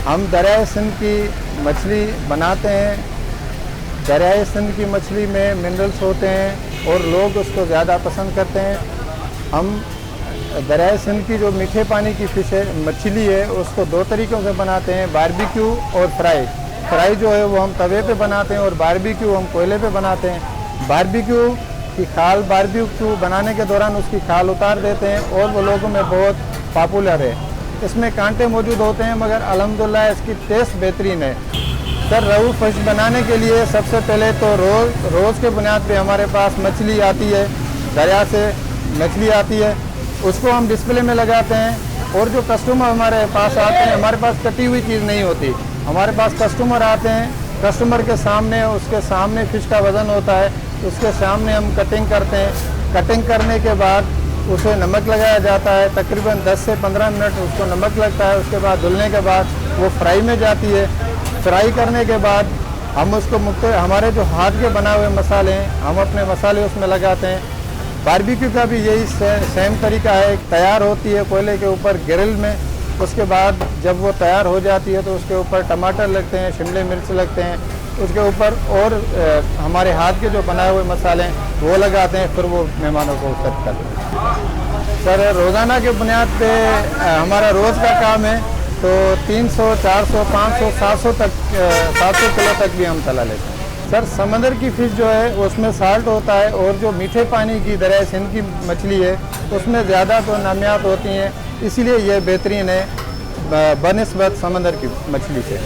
हम दरियाए सिंध की मछली बनाते हैं। दरियाए सिंध की मछली में मिनरल्स होते हैं और लोग उसको ज़्यादा पसंद करते हैं। हम दरियाए सिंध की जो मीठे पानी की फ़िश है, मछली है, उसको दो तरीक़ों से बनाते हैं, बारबेक्यू और फ्राई। फ्राई जो है वो हम तवे पे बनाते हैं और बारबेक्यू हम कोयले पे बनाते हैं। बारबेक्यू की खाल बारबेक्यू बनाने के दौरान उसकी खाल उतार देते हैं और वो लोगों में बहुत पॉपुलर है। इसमें कांटे मौजूद होते हैं मगर अल्हम्दुलिल्लाह इसकी टेस्ट बेहतरीन है। सर, रोहू फिश बनाने के लिए सबसे पहले तो रोज़ के बुनियाद पे हमारे पास मछली आती है, दरिया से मछली आती है, उसको हम डिस्प्ले में लगाते हैं। और जो कस्टमर हमारे पास आते हैं, हमारे पास कटी हुई चीज़ नहीं होती, हमारे पास कस्टमर आते हैं, कस्टमर के सामने उसके सामने फ़िश का वज़न होता है, उसके सामने हम कटिंग करते हैं। कटिंग करने के बाद उसे नमक लगाया जाता है, तकरीबन 10 से 15 मिनट उसको नमक लगता है। उसके बाद धुलने के बाद वो फ्राई में जाती है। फ्राई करने के बाद हम उसको हमारे जो हाथ के बनाए हुए मसाले हैं, हम अपने मसाले उसमें लगाते हैं। बारबेक्यू का भी यही सेम तरीका है, तैयार होती है कोयले के ऊपर ग्रिल में। उसके बाद जब वो तैयार हो जाती है तो उसके ऊपर टमाटर लगते हैं, शिमला मिर्च लगते हैं, उसके ऊपर और हमारे हाथ के जो बनाए हुए मसाले हैं वो लगाते हैं, फिर वो मेहमानों को सर्व करते हैं। सर, रोज़ाना के बुनियाद पे हमारा रोज़ का काम है, तो 300, 400, 500, 700 किलो तक भी हम तला लेते हैं। सर, समंदर की फ़िश जो है उसमें साल्ट होता है और जो मीठे पानी की दरिया सिंध की मछली है उसमें ज़्यादा तो नमियात होती हैं, इसीलिए ये बेहतरीन है बनिस्बत समंदर की मछली से।